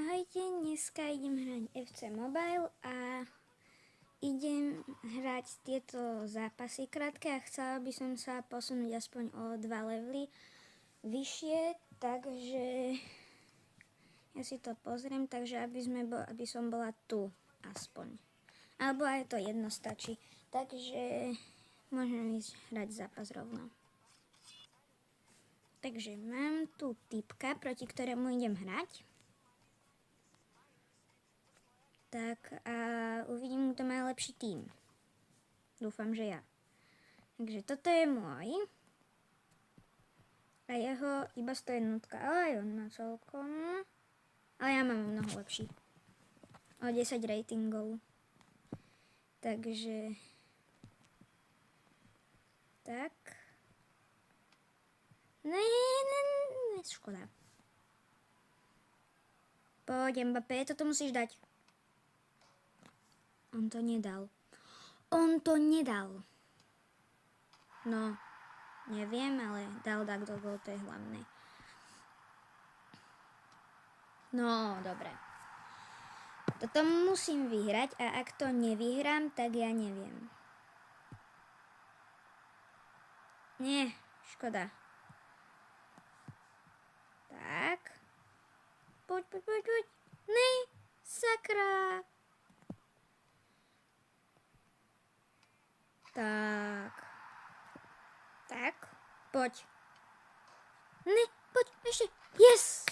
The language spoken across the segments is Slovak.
Ahojte, dneska idem hrať FC Mobile a idem hrať tieto zápasy krátke a chcela by som sa posunúť aspoň o 2 levely vyššie, takže ja si to pozriem, takže aby som bola tu aspoň. Alebo aj to jedno stačí, takže môžem ísť hrať zápas rovno. Takže mám tu typka, proti ktorému idem hrať. Tak a uvidím, kto má lepší tým. Dúfam, že ja. Takže toto je môj. A jeho iba 101, ale aj on má celkom. Ale ja mám mnoho lepší. O 10 ratingov. Takže... Tak. Ne, škoda. Poď, Mbappé, toto musíš dať. On to nedal. No, neviem, ale dal takto gol, to je hlavné. No, dobre. Toto musím vyhrať a ak to nevyhrám, tak ja neviem. Nie, škoda. Tak. Poď. Ne, sakra. Tak, poď. Ne, poď, ešte. Yes!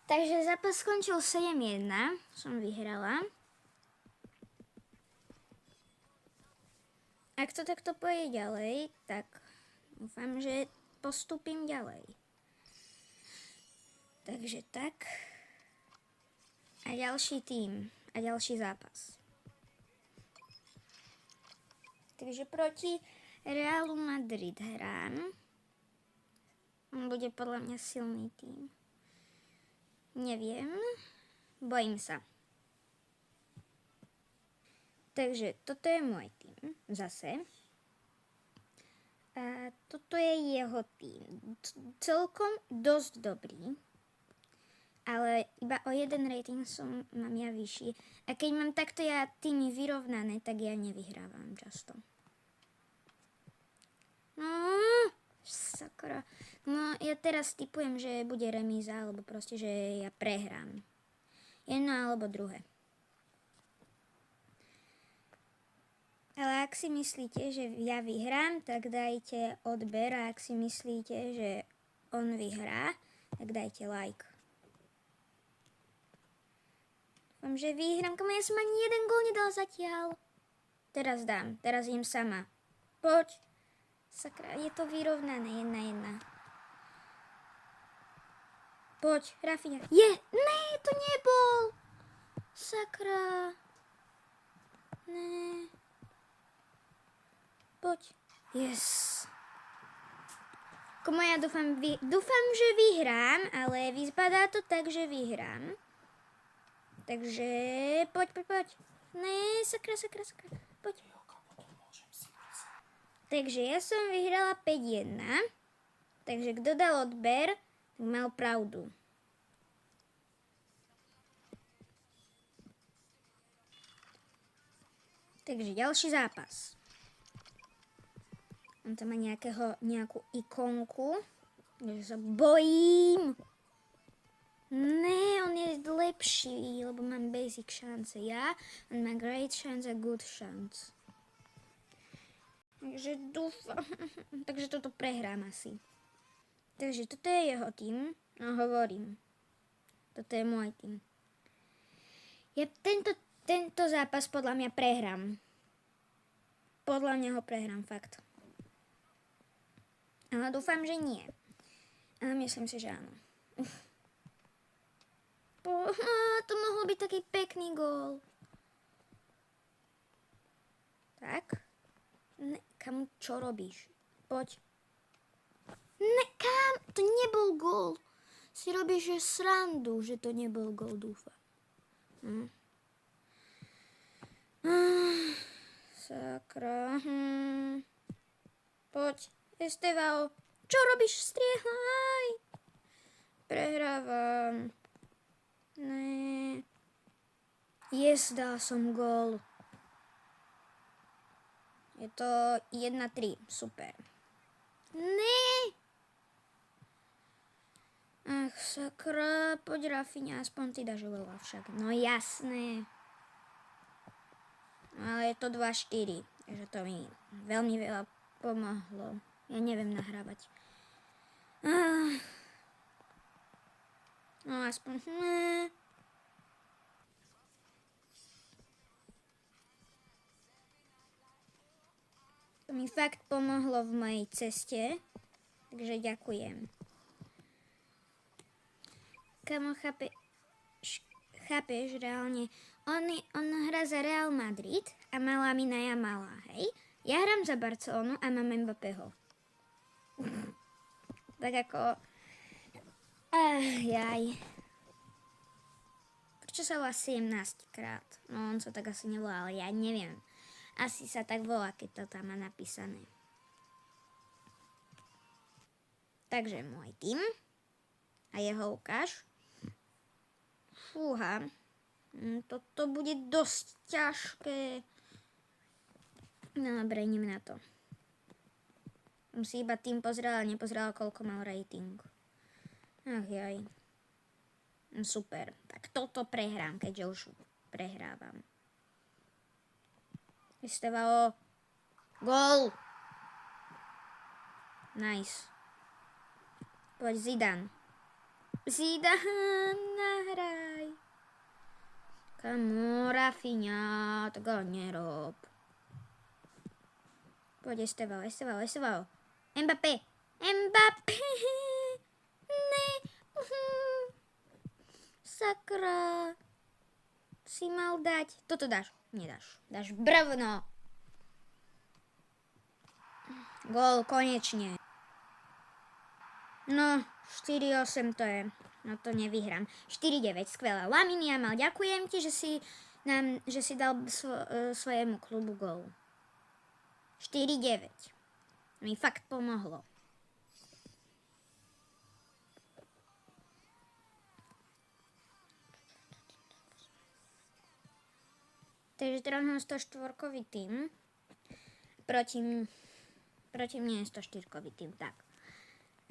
Takže zápas skončil 7-1, som vyhrala. Ak to takto pôjde ďalej, tak dúfam, že postúpim ďalej. Takže tak. A ďalší tým. A ďalší zápas. Takže proti Realu Madrid hrám. On bude podľa mňa silný tým. Neviem. Bojím sa. Takže toto je môj tým. Zase. A toto je jeho tým. Celkom dosť dobrý. Ale iba o 1 rating mám ja vyšší. A keď mám takto ja týmy vyrovnané, tak ja nevyhrávam často. No, sakra. No, ja teraz tipujem, že bude remíza, alebo proste, že ja prehrám. Jedno alebo druhé. Ale ak si myslíte, že ja vyhrám, tak dajte odber. A ak si myslíte, že on vyhrá, tak dajte like. Dúfam, že vyhrám. Komu ja som ani jeden gól nedal zatiaľ. Teraz dám. Teraz idem sama. Poď. Sakra, je to vyrovnané 1-1. Poď, Rafinha. Je! Ne, to nebol! Sakra. Ne. Poď. Yes. Komu ja dúfam, že vyhrám, ale vypadá to tak, že vyhrám. Takže poď. Ne, sakra. Poď. Takže ja som vyhrala 5-1. Takže kto dal odber, tak mal pravdu. Takže ďalší zápas. On tam má nejakú ikonku. Takže sa bojím. Ne, on je lepší, lebo mám basic šance. On má great chance a good chance. Takže dúfam. Takže toto prehrám asi. Takže toto je jeho tým. No hovorím. Toto je môj tým. Ja tento zápas podľa mňa prehrám. Podľa mňa ho prehrám, fakt. Ale dúfam, že nie. Ale myslím si, že áno. To mohol byť taký pekný gól. Tak. Ne, kam, čo robíš? Poď. Ne, kam? To nebol gól. Si robíš srandu, že to nebol gól, dúfam. Sakra. Poď. Estevao. Čo robíš? Strieľaj. Prehrávam. Ne. Yes, dal som gól. Je to 1-3, super. Ne. Ach, sakra, poď Rafinha, aspoň ty dáš veľa však. No jasné. Ale je to 2-4, takže to mi veľmi veľa pomohlo. Ja neviem nahrávať. No aspoň... To mi fakt pomohlo v mojej ceste, takže ďakujem. Kamo, chápeš reálne, on hrá za Real Madrid a má Lamina Yamala, hej? Ja hrám za Barcelonu a mám Mbappého. Tak ako... Jaj. Prečo sa volá 17 krát? No on sa tak asi nevolá, ale ja neviem. Asi sa tak volá, keď to tam má napísané. Takže môj tým a jeho ukáž. Fúha. Toto bude dosť ťažké. No dobre, ideme na to. Som si iba tým pozrela, nepozrela, koľko mal rating. Ach jaj. Super. Tak toto prehrám, keďže už prehrávam. Estevao. Gól. Nice. Poď Zidane. Zidane, nahraj. Kamo, Rafinha, to go nerob. Poď Estevao. Mbappé. Ne. Sakra. Si mal dať. Toto dáš. Nedáš. Dáš brvno. Gól, konečne. No, 4-8 to je. No to nevyhrám. 4-9, skvelé. Lamine Yamal, ďakujem ti, že si dal svojemu klubu gól. 4-9. Mi fakt pomohlo. Takže teraz mám 104-kový tým. Proti mne je 104-kový tým, tak.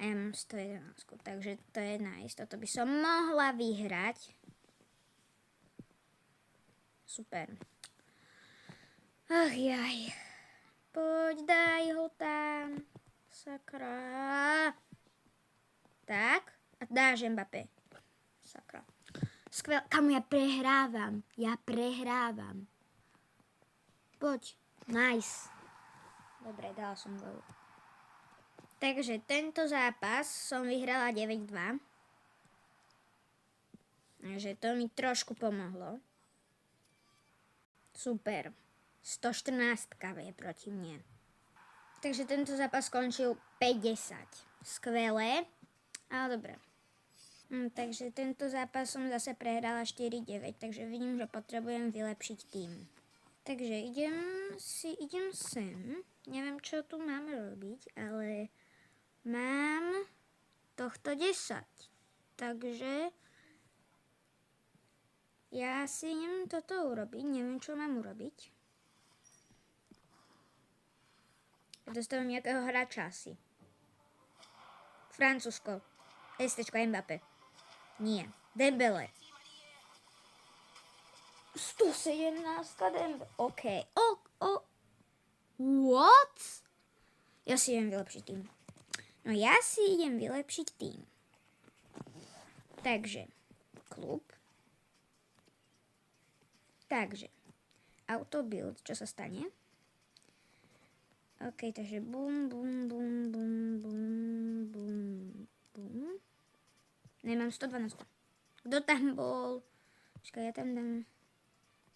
A ja mám 111, takže to je nice. Toto by som mohla vyhrať. Super. Ach jaj. Poď, daj ho tam. Sakra. Tak. A dáš Mbappé. Sakra. Skvelé. Kamu ja prehrávam. Poď. Nice. Dobre, dala som gól. Takže tento zápas som vyhrala 9-2. Takže to mi trošku pomohlo. Super. 114 je proti mne. Takže tento zápas skončil 5-10. Skvelé. Ale dobre. Takže tento zápas som zase prehrala 4-9. Takže vidím, že potrebujem vylepšiť tým. Takže idem sem. Neviem, čo tu mám robiť, ale mám tohto 10. Takže ja si idem toto urobiť. Neviem, čo mám urobiť. Dostávam nejakého hráča asi. Francúzsko. Estečko Mbappé. Nie. Dembele. 117 Dembele. OK. What? Ja si idem vylepšiť tým. No ja si idem vylepšiť tým. Takže. Klub. Takže. Autobuild. Čo sa stane? OK, takže bum. Nemám 112. Kto tam bol? Počkaj, ja tam dám...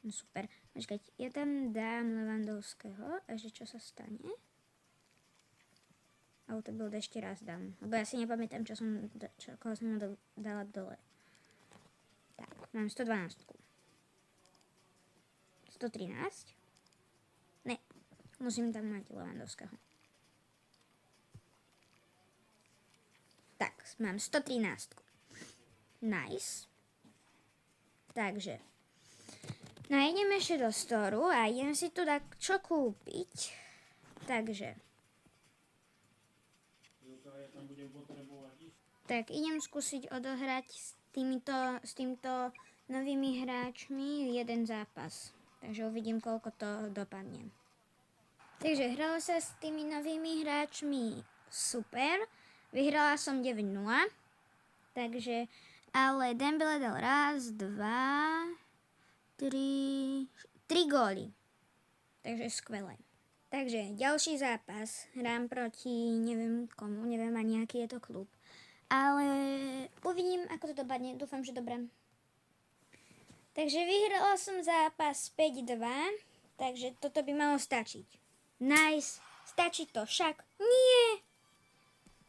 No super. Počkaj, ja tam dám Lewandowského. A že čo sa stane? Autobuild ešte raz dám. Lebo ja si nepamätám, koho som dala dole. Tak, mám 112. 113. Ne, musím tam mať Lewandowského. Tak, mám 113. Nice. Takže, no a idem ešte do storu a idem si tu dať čo kúpiť. Takže. Tak idem skúsiť odohrať s týmito novými hráčmi jeden zápas. Takže uvidím, koľko to dopadne. Takže hralo sa s tými novými hráčmi super. Vyhrala som 9-0. Takže, ale Dembele dal 1, 2, 3 góly. Takže skvelé. Takže ďalší zápas. Hrám proti neviem komu, neviem ani aký je to klub. Ale uvidím, ako to dopadne. Dúfam, že dobre. Takže vyhrala som zápas 5-2. Takže toto by malo stačiť. Nice. Stačí to však. Nie.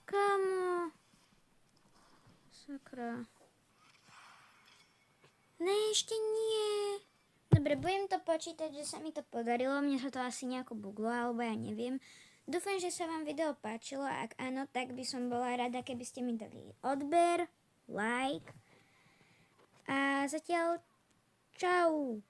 Kamo. Sakra. Ne, ešte nie. Dobre, budem to počítať, že sa mi to podarilo. Mne sa to asi nejako buglo, alebo ja neviem. Dúfam, že sa vám video páčilo. Ak áno, tak by som bola rada, keby ste mi dali odber, like. A zatiaľ čau.